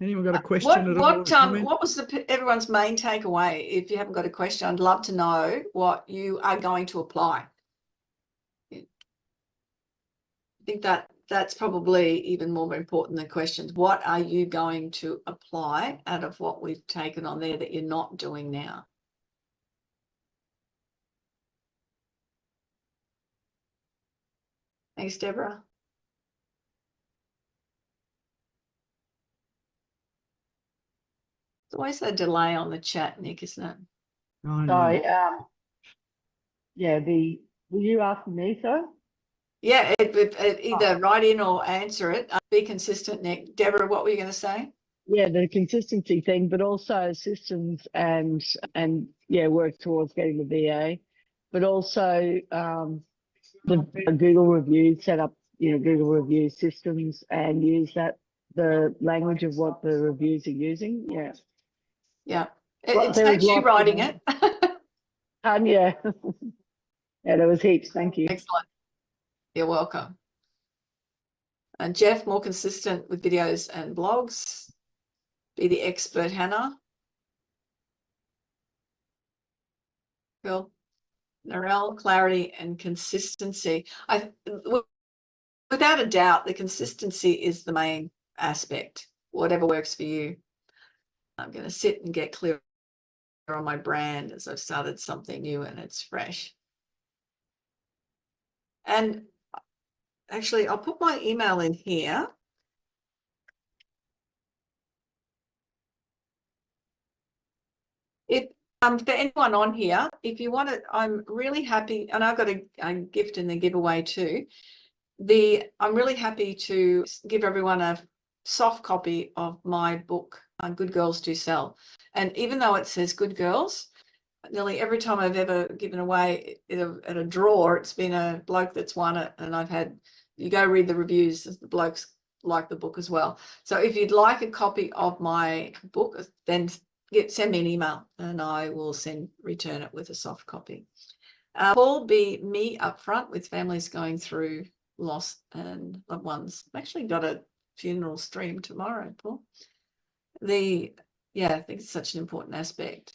Speaker 2: Anyone got a question at all?
Speaker 1: What was everyone's main takeaway? If you haven't got a question, I'd love to know what you are going to apply. I think that's probably even more important than questions. What are you going to apply out of what we've taken on there that you're not doing now? Thanks, Deborah. There's always a delay on the chat, Nick, isn't it?
Speaker 4: Sorry. Yeah, were you asking me, sir?
Speaker 1: Yeah, either write in or answer it. Be consistent, Nick. Deborah, what were you going to say?
Speaker 4: Yeah, the consistency thing, but also systems and work towards getting the VA, but also the Google review, set up Google review systems and use the language of what the reviews are using. Yeah.
Speaker 1: Yeah, it's actually writing it.
Speaker 4: Yeah. Yeah, there was heaps. Thank you.
Speaker 1: Excellent. You're welcome. And Jeff, more consistent with videos and blogs. Be the expert, Hannah. Cool. Narelle, clarity and consistency. Without a doubt, the consistency is the main aspect, whatever works for you. I'm going to sit and get clear on my brand as I've started something new and it's fresh. And actually, I'll put my email in here. For anyone on here, if you want it, I'm really happy, and I've got a gift in the giveaway too. I'm really happy to give everyone a soft copy of my book, Good Girls Do Sell. And even though it says Good Girls, nearly every time I've ever given away at a draw, it's been a bloke that's won it, and I've had, you go read the reviews, the blokes like the book as well. So if you'd like a copy of my book, then send me an email and I will return it with a soft copy. Will be me up front with families going through loss and loved ones. I've actually got a funeral stream tomorrow, Paul. I think it's such an important aspect.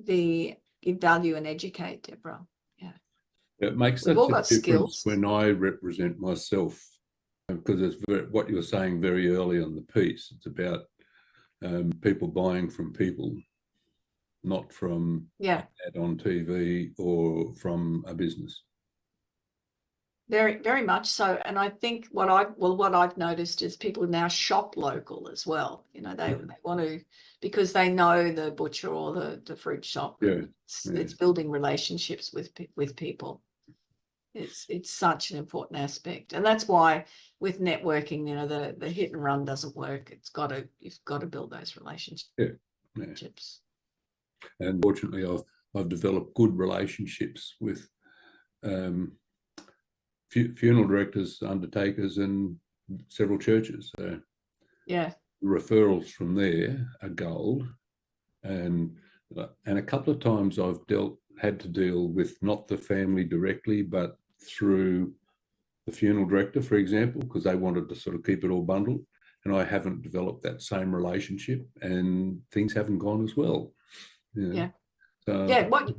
Speaker 1: Give value and educate, Deborah. Yeah.
Speaker 3: It makes
Speaker 1: We've
Speaker 3: such
Speaker 1: all
Speaker 3: a
Speaker 1: got
Speaker 3: difference
Speaker 1: skills.
Speaker 3: when I represent myself, because it's what you were saying very early on the piece. It's about people buying from people, not from an ad on TV or from a business.
Speaker 1: Very, very much so. And I think what I've noticed is people now shop local as well. You know, they want to, because they know the butcher or the fruit shop.
Speaker 3: Yeah.
Speaker 1: It's building relationships with people. It's such an important aspect. And that's why with networking, you know, the hit and run doesn't work. You've got to build those relationships.
Speaker 3: Yeah. And fortunately, I've developed good relationships with funeral directors, undertakers, and several churches. So referrals from there are gold. And a couple of times I've had to deal with not the family directly, but through the funeral director, for example, because they wanted to sort of keep it all bundled. And I haven't developed that same relationship, and things haven't gone as well.
Speaker 1: What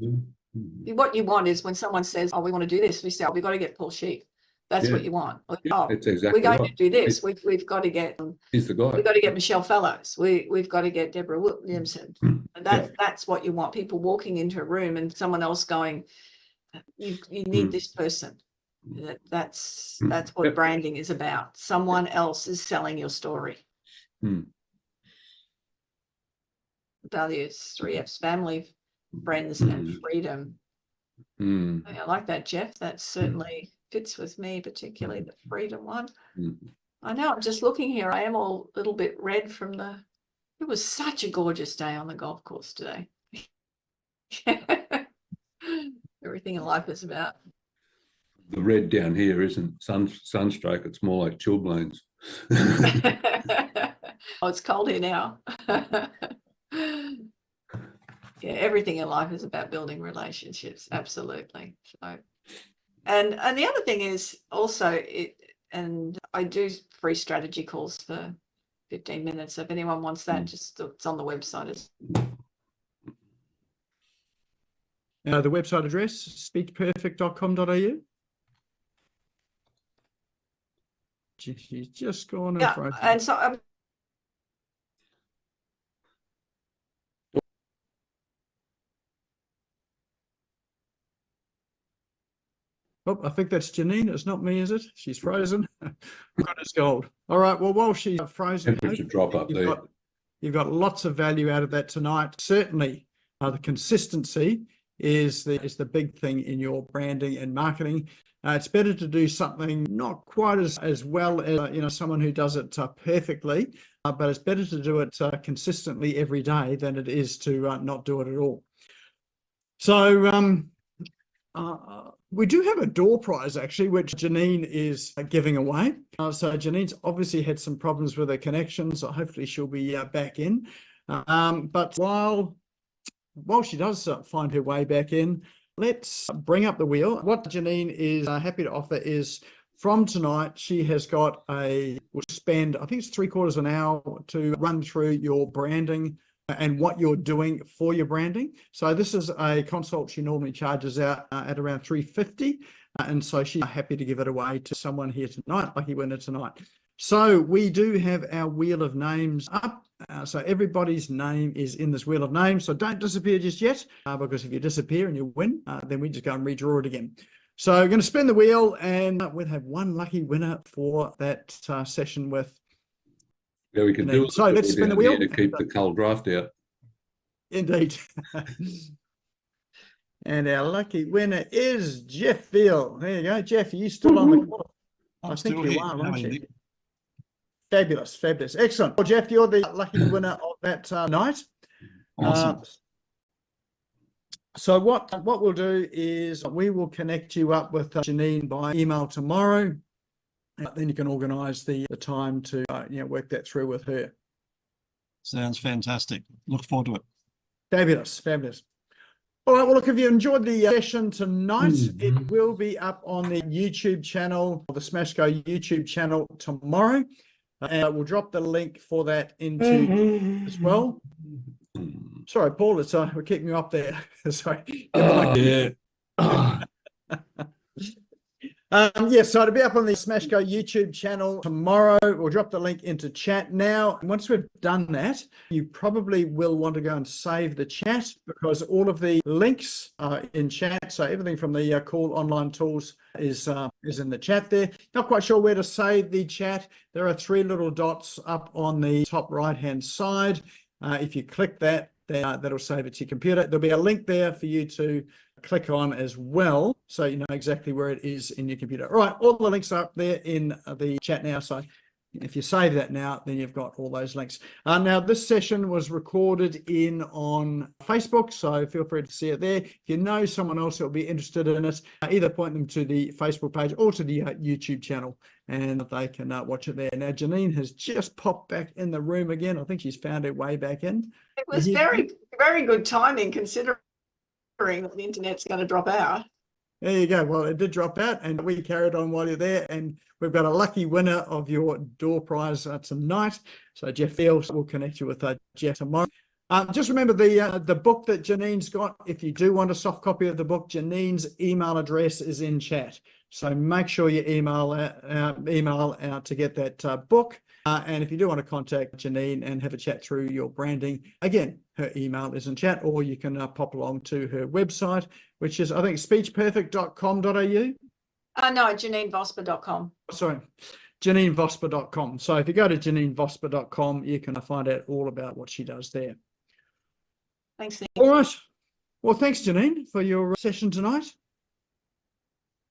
Speaker 1: you want is when someone says, "Oh, we want to do this," we say, "Oh, we've got to get Paul Sheik." That's what you want.
Speaker 3: That's exactly
Speaker 1: we're going to do this. We've got to get.
Speaker 3: He's the guy.
Speaker 1: We've got to get Michelle Fellows. We've got to get Deborah Williamson. And that's what you want. People walking into a room and someone else going, "You need this person." That's what branding is about. Someone else is selling your story. Values, 3Fs: family, friends, and freedom. I like that, Jeff. That certainly fits with me, particularly the freedom one. I know, I'm just looking here. I am all a little bit red from it was such a gorgeous day on the golf course today. Everything in life is about.
Speaker 3: The red down here isn't sunstroke, it's more like chilblains.
Speaker 1: Oh, it's cold here now. Everything in life is about building relationships. Absolutely. So, and the other thing is also and I do free strategy calls for 15 minutes. So if anyone wants that, just it's on the website.
Speaker 2: The website address, speechperfect.com.au. She's just gone and frozen.
Speaker 1: And so
Speaker 2: oh, I think that's Janeen. It's not me, is it? She's frozen. God, it's gold. All right. Well, while she's frozen,
Speaker 3: temperature drop up there.
Speaker 2: You've got lots of value out of that tonight. Certainly, the consistency is the big thing in your branding and marketing. It's better to do something not quite as well as someone who does it perfectly, but it's better to do it consistently every day than it is to not do it at all. So we do have a door prize actually, which Janeen is giving away. So Janeen's obviously had some problems with her connection, so hopefully she'll be back in. But while she does find her way back in, let's bring up the wheel. What Janeen is happy to offer is, from tonight, she has got will spend, I think it's 3/4 an hour to run through your branding and what you're doing for your branding. So this is a consult she normally charges out at around $350. And so she's happy to give it away to someone here tonight, lucky winner tonight. So we do have our wheel of names up. So everybody's name is in this wheel of names. So don't disappear just yet, because if you disappear and you win, then we just go and redraw it again. So we're going to spin the wheel and we'll have one lucky winner for that session with.
Speaker 3: Yeah, we can do it.
Speaker 2: So let's spin the wheel
Speaker 3: to keep the cold draft out.
Speaker 2: Indeed. And our lucky winner is Jeff Veal. There you go. Jeff, are you still on the call? I think you are, aren't you? Fabulous, fabulous. Excellent. Well, Jeff, you're the lucky winner of that night.
Speaker 5: Awesome.
Speaker 2: So what we'll do is we will connect you up with Janeen by email tomorrow. Then you can organise the time to work that through with her.
Speaker 5: Sounds fantastic. Look forward to it.
Speaker 2: Fabulous, fabulous. All right, well, look, if you enjoyed the session tonight, it will be up on the YouTube channel, the Smash Go YouTube channel tomorrow. And we'll drop the link for that into as well. Sorry, Paul, it's we're keeping you up there. Sorry.
Speaker 3: Yeah.
Speaker 2: So it'll be up on the Smash Go YouTube channel tomorrow. We'll drop the link into chat now. And once we've done that, you probably will want to go and save the chat because all of the links are in chat. So everything from the cool online tools is in the chat there. Not quite sure where to save the chat. There are 3 little dots up on the top right-hand side. If you click that, that'll save it to your computer. There'll be a link there for you to click on as well, so you know exactly where it is in your computer. All right, all the links are up there in the chat now, so if you save that now, then you've got all those links. Now, this session was recorded on Facebook, so feel free to see it there. If you know someone else that will be interested in it, either point them to the Facebook page or to the YouTube channel, and they can watch it there. Now, Janeen has just popped back in the room again. I think she's found her way back in.
Speaker 1: It was very, very good timing considering that the internet's going to drop out.
Speaker 2: There you go. Well, it did drop out and we carried on while you're there, and we've got a lucky winner of your door prize tonight. So Jeff Fields will connect you with Jeff tomorrow. Just remember the book that Janeen's got. If you do want a soft copy of the book, Janeen's email address is in chat. So make sure you email out to get that book. And if you do want to contact Janeen and have a chat through your branding, again, her email is in chat, or you can pop along to her website, which is, I think, speechperfect.com.au.
Speaker 1: No, janeenvosper.com.
Speaker 2: Sorry, janeenvosper.com. So if you go to janeenvosper.com, you can find out all about what she does there.
Speaker 1: Thanks, Nick.
Speaker 2: All right. Well, thanks, Janeen, for your session tonight.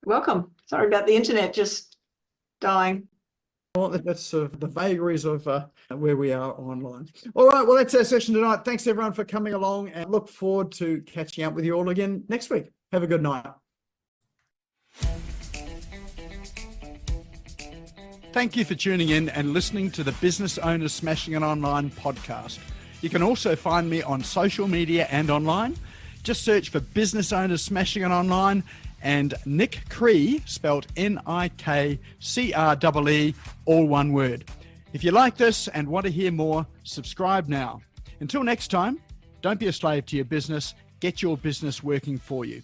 Speaker 1: Welcome. Sorry about the internet just dying.
Speaker 2: Well, that's the vagaries of where we are online. All right, well, that's our session tonight. Thanks, everyone, for coming along, and look forward to catching up with you all again next week. Have a good night. Thank you for tuning in and listening to the Business Owners Smashing It Online podcast. You can also find me on social media and online. Just search for Business Owners Smashing It Online and Nick Cree, spelled Nikree, all one word. If you like this and want to hear more, subscribe now. Until next time, don't be a slave to your business. Get your business working for you.